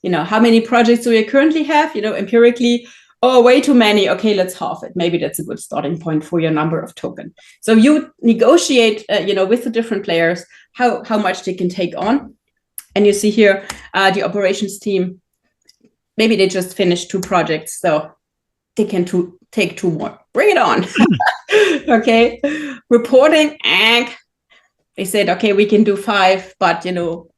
How many projects do we currently have? Empirically, way too many. Okay, let's halve it. Maybe that's a good starting point for your number of token. So you negotiate, with the different players how much they can take on. And you see here the operations team. Maybe they just finished 2 projects, so they can take 2 more. Bring it on. Okay, reporting and. They said, okay, we can do 5, but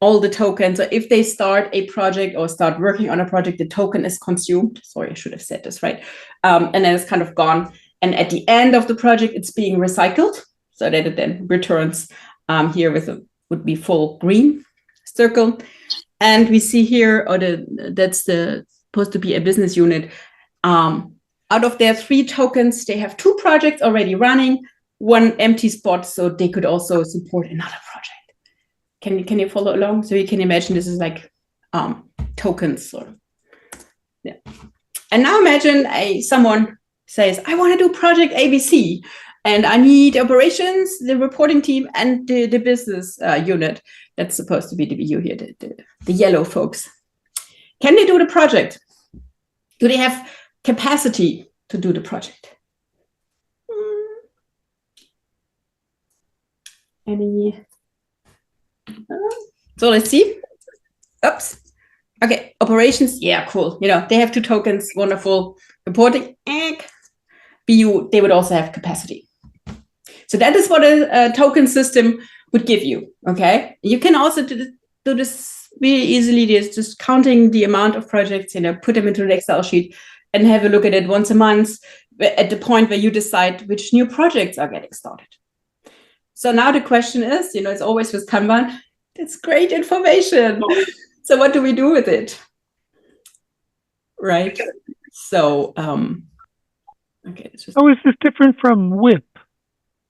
all the tokens. So if they start a project or start working on a project, the token is consumed. Sorry, I should have said this right. And then it's kind of gone. And at the end of the project, it's being recycled so that it then returns here would be full green circle. And we see here, that's supposed to be a business unit. Out of their 3 tokens, they have 2 projects already running. 1 empty spot, so they could also support another project. Can you follow along? So you can imagine this is like tokens. Yeah. And now imagine someone says, I want to do project ABC, and I need operations, the reporting team, and the business unit. That's supposed to be the BU here, the yellow folks. Can they do the project? Do they have capacity to do the project? So let's see. Oops. Okay, operations. Yeah, cool. They have 2 tokens. Wonderful. Reporting. BU, they would also have capacity. So that is what a token system would give you. Okay. You can also do this really easily. Just counting the amount of projects, put them into an Excel sheet and have a look at it once a month at the point where you decide which new projects are getting started. So now the question is, it's always with Kanban, it's great information. So what do we do with it? Right? So, okay. How is this different from WIP?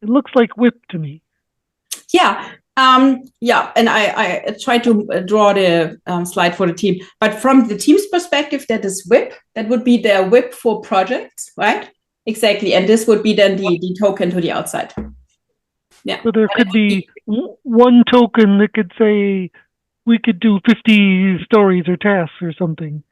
It looks like WIP to me. Yeah. Yeah. And I tried to draw the slide for the team. But from the team's perspective, that is WIP. That would be their WIP for projects, right? Exactly. And this would be then the token to the outside. Yeah. So there could be 1 token that could say we could do 50 stories or tasks or something.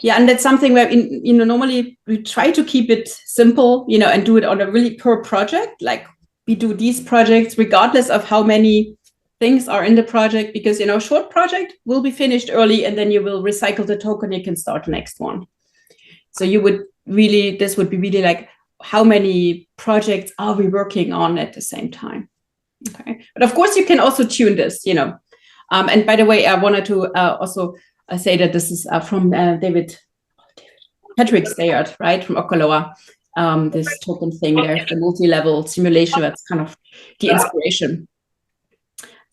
Yeah, and that's something where normally we try to keep it simple, and do it on a really per project. Like we do these projects regardless of how many things are in the project, because a short project will be finished early, and then you will recycle the token. You can start the next one. So this would be really like, how many projects are we working on at the same time? Okay. But of course, you can also tune this, And by the way, I wanted to also say that this is from Patrick Stayard, right, from Okaloa. This token thing, there's the multi-level simulation. That's kind of the inspiration.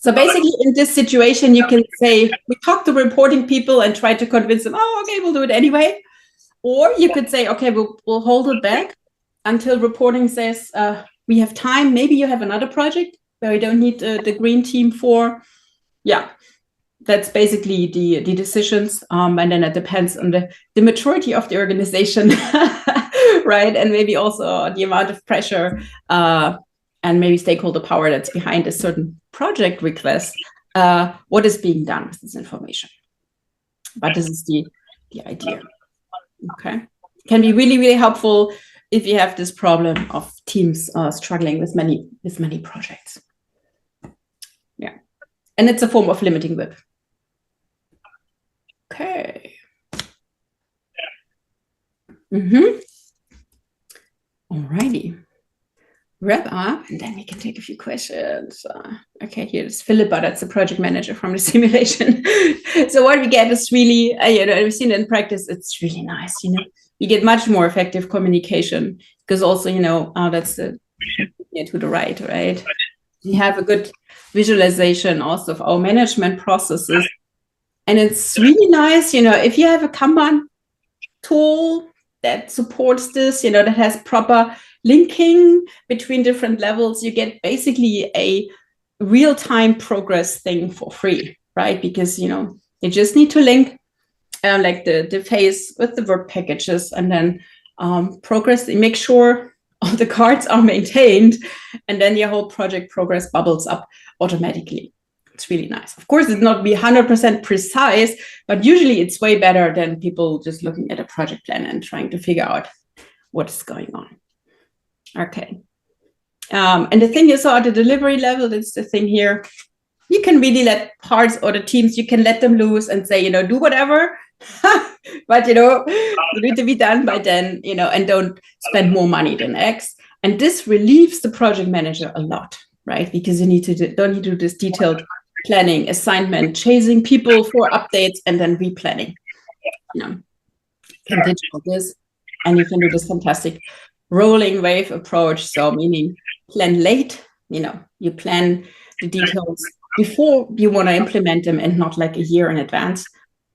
So basically, in this situation, you can say, we talk to reporting people and try to convince them, oh, okay, we'll do it anyway. Or you could say, okay, we'll hold it back until reporting says, we have time. Maybe you have another project where we don't need the green team for. Yeah, that's basically the decisions. And then it depends on the maturity of the organization, right? And maybe also the amount of pressure and maybe stakeholder power that's behind a certain project request, what is being done with this information. But this is the idea. Okay. Can be really, really helpful if you have this problem of teams struggling with many projects. Yeah. And it's a form of limiting WIP. Okay. Alrighty. Wrap up, and then we can take a few questions. Okay, here's Philippa, that's the project manager from the simulation. So what we get is really, we've seen it in practice, it's really nice, you get much more effective communication, because also, that's to the right? We have a good visualization also of our management processes. And it's really nice, if you have a Kanban tool that supports this, that has proper linking between different levels, you get basically a real-time progress thing for free, right? Because, you just need to link like the phase with the work packages, and then progress, make sure all the cards are maintained, and then your whole project progress bubbles up automatically. It's really nice. Of course, it's not be 100% precise, but usually it's way better than people just looking at a project plan and trying to figure out what is going on. Okay. And the thing is, at the delivery level, that's the thing here. You can really let parts or the teams, you can let them loose and say, do whatever, but, you need to be done by then, and don't spend more money than X. And this relieves the project manager a lot, right? Because you don't need to do this detailed planning, assignment, chasing people for updates, and then replanning. You can digital this, and you can do this fantastic rolling wave approach. So meaning plan late, you plan the details before you want to implement them and not like a year in advance.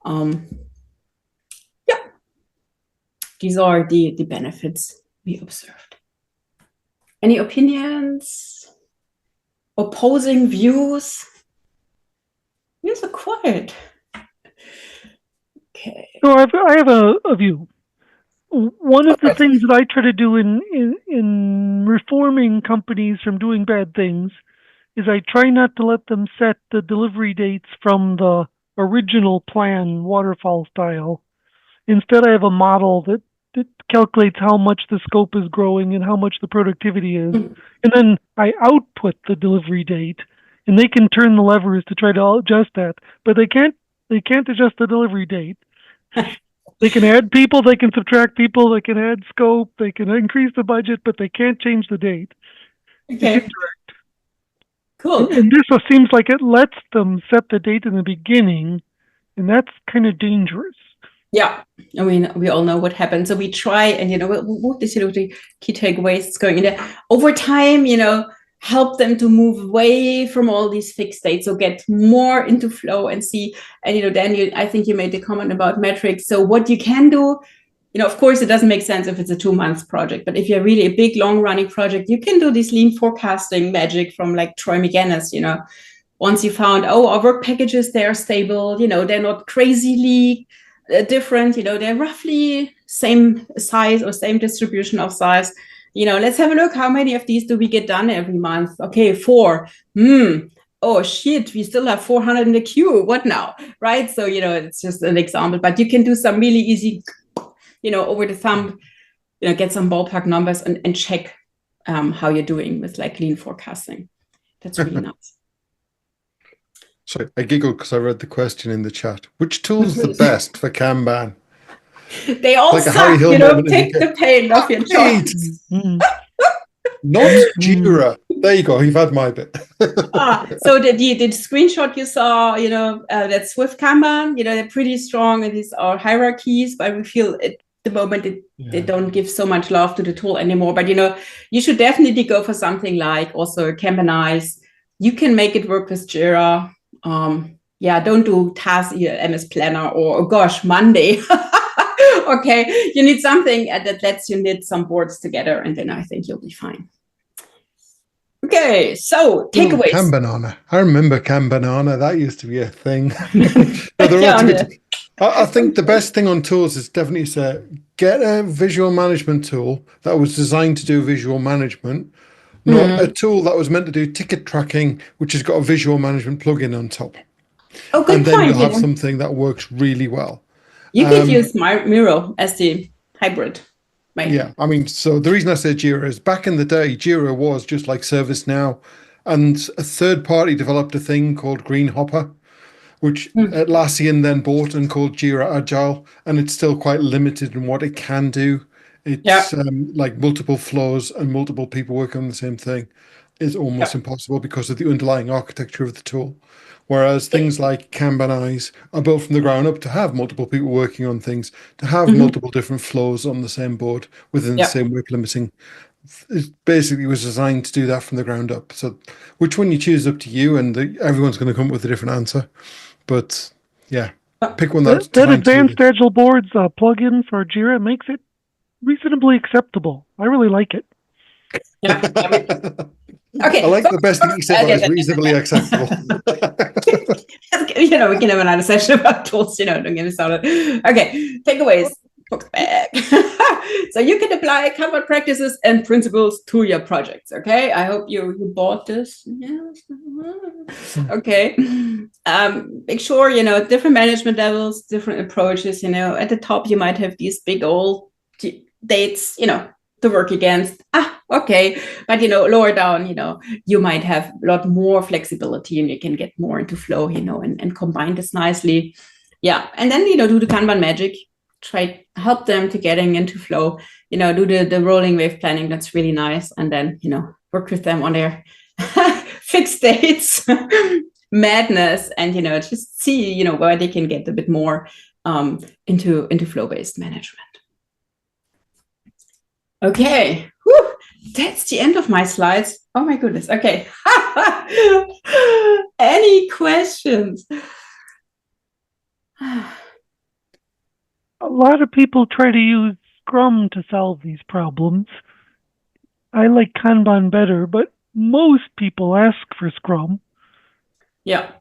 Yeah, these are the benefits we observed. Any opinions? Opposing views? You're so quiet. Okay. So I have a view. One of the things that I try to do in reforming companies from doing bad things is I try not to let them set the delivery dates from the original plan, waterfall style. Instead, I have a model that calculates how much the scope is growing and how much the productivity is. And then I output the delivery date, and they can turn the levers to try to adjust that. But they can't adjust the delivery date. They can add people, they can subtract people, they can add scope, they can increase the budget, but they can't change the date. Okay. Cool. And this seems like it lets them set the date in the beginning, and that's kind of dangerous. Yeah, I mean, we all know what happens. So we try, and what is the key takeaways going in there over time. Help them to move away from all these fixed dates, so get more into flow and see. And Dan, I think you made the comment about metrics. So what you can do, of course, it doesn't make sense if it's a 2-month project, but if you're really a big, long-running project, you can do this lean forecasting magic from like Troy McGinnis. Once you found, our work packages, they're stable. They're not crazily different. They're roughly same size or same distribution of size. Let's have a look. How many of these do we get done every month? Okay, 4. Oh shit, we still have 400 in the queue. What now? Right? So, it's just an example, but you can do some really easy, over the thumb, get some ballpark numbers and check how you're doing with like lean forecasting. That's really nice. So I giggled because I read the question in the chat. Which tool's the best for Kanban? They all like suck, take the pain off your job. Not Jira. There you go. You've had my bit. So the screenshot you saw, that Swift Kanban, they're pretty strong, and these are hierarchies, but we feel at the moment they don't give so much love to the tool anymore. But you should definitely go for something like also Kanbanize. You can make it work with Jira. Don't do task MS Planner or Monday. Okay, you need something that lets you knit some boards together, and then I think you'll be fine. Okay, so takeaways. Kanbanana. I remember Kanbanana. That used to be a thing. I think the best thing on tools is definitely to get a visual management tool that was designed to do visual management, not a tool that was meant to do ticket tracking, which has got a visual management plugin on top. Oh, good and then point. You'll have something that works really well. You could use Miro as the hybrid. Right. Yeah, I mean, so the reason I say Jira is back in the day, Jira was just like ServiceNow, and a third party developed a thing called Greenhopper, which Atlassian then bought and called Jira Agile, and it's still quite limited in what it can do. It's like multiple flows and multiple people working on the same thing is almost impossible because of the underlying architecture of the tool. Whereas things like Kanbanize are built from the ground up to have multiple people working on things, to have multiple different flows on the same board within the same WIP limiting. It basically was designed to do that from the ground up. So which one you choose up to you, and everyone's going to come up with a different answer. But pick one that's that advanced agile boards plugin for Jira makes it reasonably acceptable. I really like it. Yeah. Okay. I like the best thing you said was reasonably acceptable. We can have another session about tools, don't get me started. Okay, takeaways. Books back. So you can apply Kanban practices and principles to your projects. Okay, I hope you bought this. Yes. Okay. Make sure different management levels, different approaches. At the top you might have these big old dates. To work against. Okay, but lower down, you might have a lot more flexibility, and you can get more into flow, and combine this nicely. Yeah, and then do the Kanban magic. Try help them to getting into flow. Do the rolling wave planning. That's really nice, and then work with them on their fixed dates, madness, and just see where they can get a bit more into flow based management. Okay, whew. That's the end of my slides. Oh my goodness. Okay. Any questions? A lot of people try to use Scrum to solve these problems. I like Kanban better, but most people ask for Scrum. Yeah.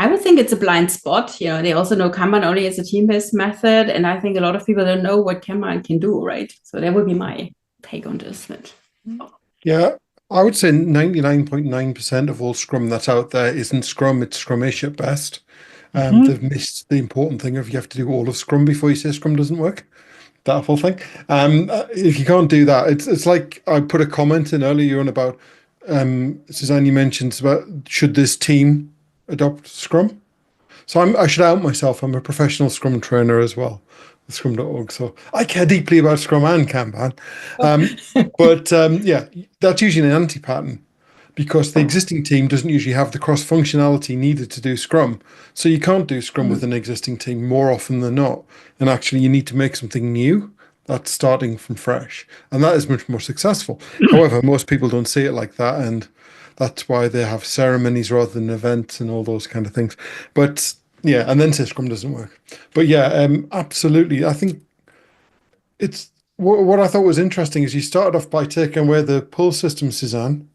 I would think it's a blind spot. They also know Kanban only as a team-based method, and I think a lot of people don't know what Kanban can do, right? So that would be my take on this. Yeah, I would say 99.9% of all Scrum that's out there isn't Scrum, it's Scrumish at best. They've missed the important thing of you have to do all of Scrum before you say Scrum doesn't work. That whole thing. If you can't do that, it's like I put a comment in earlier on about, Susanne, you mentioned about should this team adopt Scrum? So I should out myself. I'm a professional Scrum trainer as well, with Scrum.org. So I care deeply about Scrum and Kanban. That's usually an anti-pattern because the existing team doesn't usually have the cross-functionality needed to do Scrum. So you can't do Scrum with an existing team more often than not. And actually you need to make something new that's starting from fresh. And that is much more successful. However, most people don't see it like that. And that's why they have ceremonies rather than events and all those kind of things. But yeah, and then say Scrum doesn't work. But yeah, absolutely. I think it's what I thought was interesting is you started off by taking away the pull system, Susanne,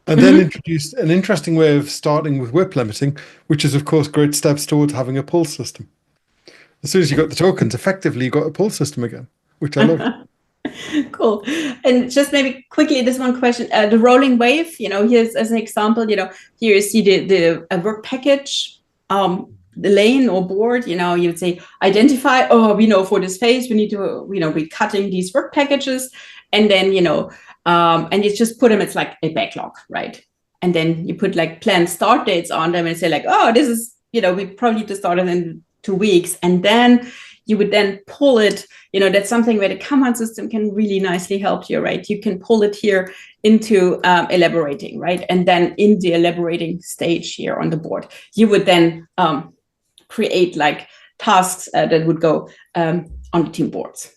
and then introduced an interesting way of starting with WIP limiting, which is, of course, great steps towards having a pull system. As soon as you got the tokens, effectively, you got a pull system again, which I love. Cool. And just maybe quickly, this one question, the rolling wave, here's as an example, here you see the work package, the lane or board, you would say, identify, we know for this phase, we need to, be cutting these work packages. And then, and you just put them, it's like a backlog, right? And then you put like planned start dates on them and say like, this is, we probably need to start it in 2 weeks. And then you would then pull it, that's something where the Kanban system can really nicely help you, right? You can pull it here into elaborating, right? And then in the elaborating stage here on the board, you would then create like tasks that would go on the team boards.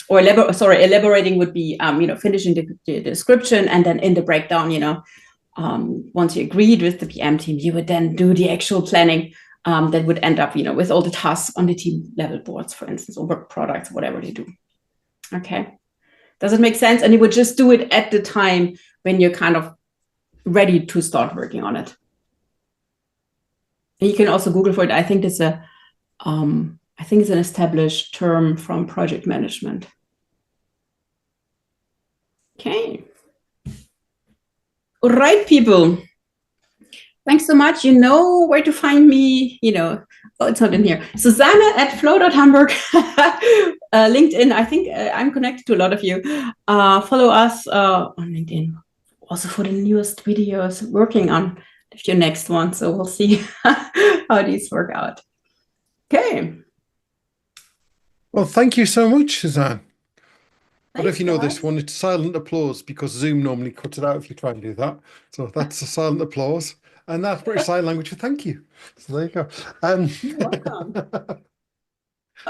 Or elaborating would be, finishing the description, and then in the breakdown, once you agreed with the PM team, you would then do the actual planning that would end up, with all the tasks on the team level boards, for instance, or work products, whatever they do. Okay. Does it make sense? And you would just do it at the time when you're kind of ready to start working on it. And you can also Google for it. I think it's an established term from project management. Okay. All right, people. Thanks so much. You know where to find me. Oh, it's not in here. Susanne at flow.hamburg. LinkedIn. I think I'm connected to a lot of you. Follow us on LinkedIn. Also for the newest videos, working on a few next ones. So we'll see how these work out. Okay. Well, thank you so much, Susanne. But Thanks, if you know guys. this one, it's silent applause, because Zoom normally cuts it out if you try and do that. So that's a silent applause. And that's British Sign Language for thank you. So there you go. You're welcome.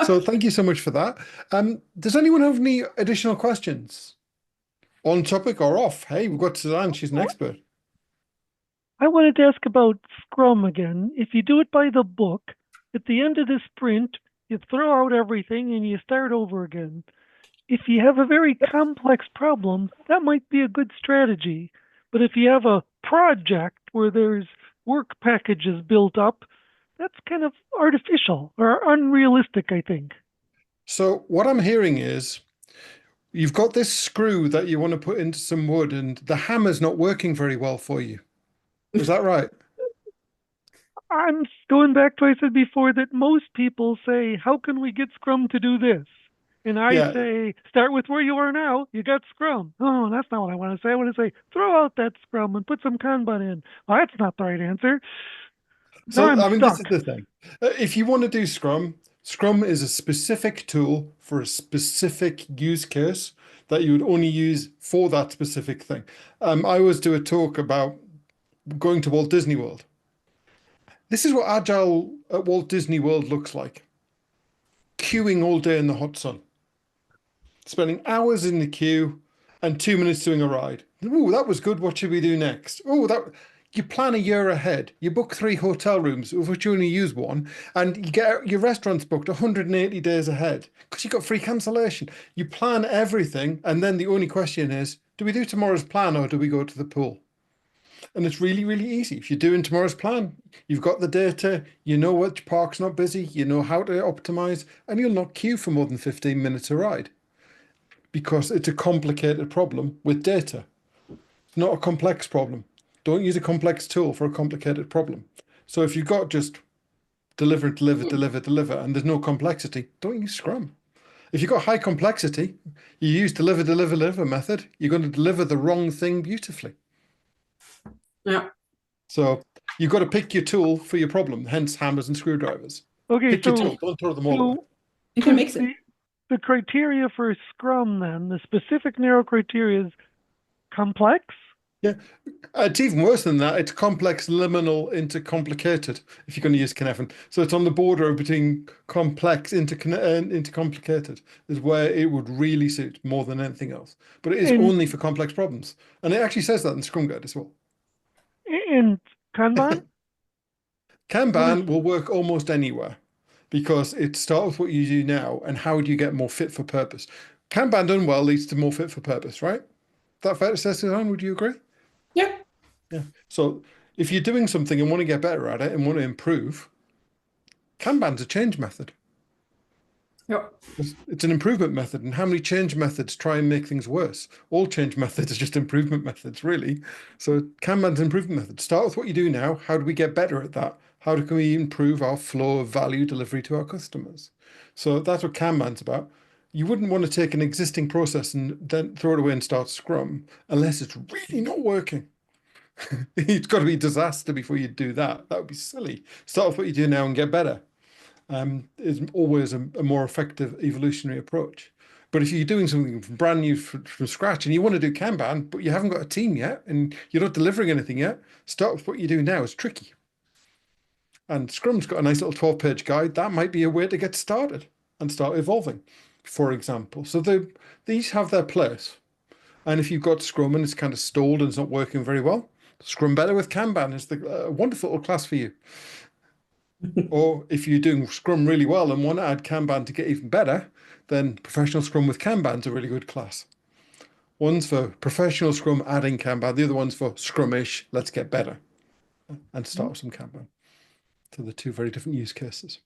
So thank you so much for that. Does anyone have any additional questions? On topic or off? Hey, we've got Susanne. She's an expert. I wanted to ask about Scrum again. If you do it by the book, at the end of the sprint, you throw out everything and you start over again. If you have a very complex problem, that might be a good strategy. But if you have a project where there's work packages built up, that's kind of artificial or unrealistic, I think. So what I'm hearing is you've got this screw that you want to put into some wood, and the hammer's not working very well for you. Is that right? I'm going back to what I said before, that most people say, how can we get Scrum to do this? And I say, start with where you are now. You got Scrum. Oh, that's not what I want to say. I want to say, throw out that Scrum and put some Kanban in. Well, that's not the right answer. So, I'm I mean, stuck. this is the thing. If you want to do Scrum, Scrum is a specific tool for a specific use case that you would only use for that specific thing. I always do a talk about going to Walt Disney World. This is what Agile at Walt Disney World looks like. Queuing all day in the hot sun. Spending hours in the queue and 2 minutes doing a ride. Oh, that was good. What should we do next? You plan a year ahead. You book 3 hotel rooms, of which you only use 1, and you get your restaurants booked 180 days ahead because you got free cancellation. You plan everything, and then the only question is, do we do tomorrow's plan or do we go to the pool? And it's really, really easy. If you're doing tomorrow's plan, you've got the data, you know which park's not busy, you know how to optimize, and you'll not queue for more than 15 minutes a ride, because it's a complicated problem with data. It's not a complex problem. Don't use a complex tool for a complicated problem. So if you've got just deliver, and there's no complexity, don't use Scrum. If you've got high complexity, you use deliver method, you're going to deliver the wrong thing beautifully. Yeah. So you've got to pick your tool for your problem, hence hammers and screwdrivers. Okay, Pick your tool, don't throw them all away. You can mix it. The criteria for Scrum, then, the specific narrow criteria is complex? Yeah, it's even worse than that. It's complex, liminal into complicated, if you're going to use Cynefin. So it's on the border between complex into complicated is where it would really suit more than anything else. But it is only for complex problems. And it actually says that in the Scrum Guide as well. And Kanban? Kanban will work almost anywhere because it starts with what you do now and how do you get more fit for purpose. Kanban done well leads to more fit for purpose, right? That fair to say, Susanne, would you agree? Yeah. Yeah. So if you're doing something and want to get better at it and want to improve, Kanban's a change method. Yeah. It's an improvement method. And how many change methods try and make things worse? All change methods are just improvement methods, really. So Kanban's an improvement method. Start with what you do now. How do we get better at that? How can we improve our flow of value delivery to our customers? So that's what Kanban's about. You wouldn't want to take an existing process and then throw it away and start Scrum unless it's really not working. It's got to be a disaster before you do that. That would be silly. Start with what you do now and get better. is always a more effective evolutionary approach. But if you're doing something brand new from scratch and you want to do Kanban, but you haven't got a team yet and you're not delivering anything yet, start with what you do now is tricky. And Scrum's got a nice little 12-page guide. That might be a way to get started and start evolving, for example. So these have their place. And if you've got Scrum and it's kind of stalled and it's not working very well, Scrum Better with Kanban is a wonderful little class for you. Or if you're doing Scrum really well and want to add Kanban to get even better, then Professional Scrum with Kanban is a really good class. One's for Professional Scrum adding Kanban, the other one's for Scrumish, let's get better and start with some Kanban. So the two very different use cases.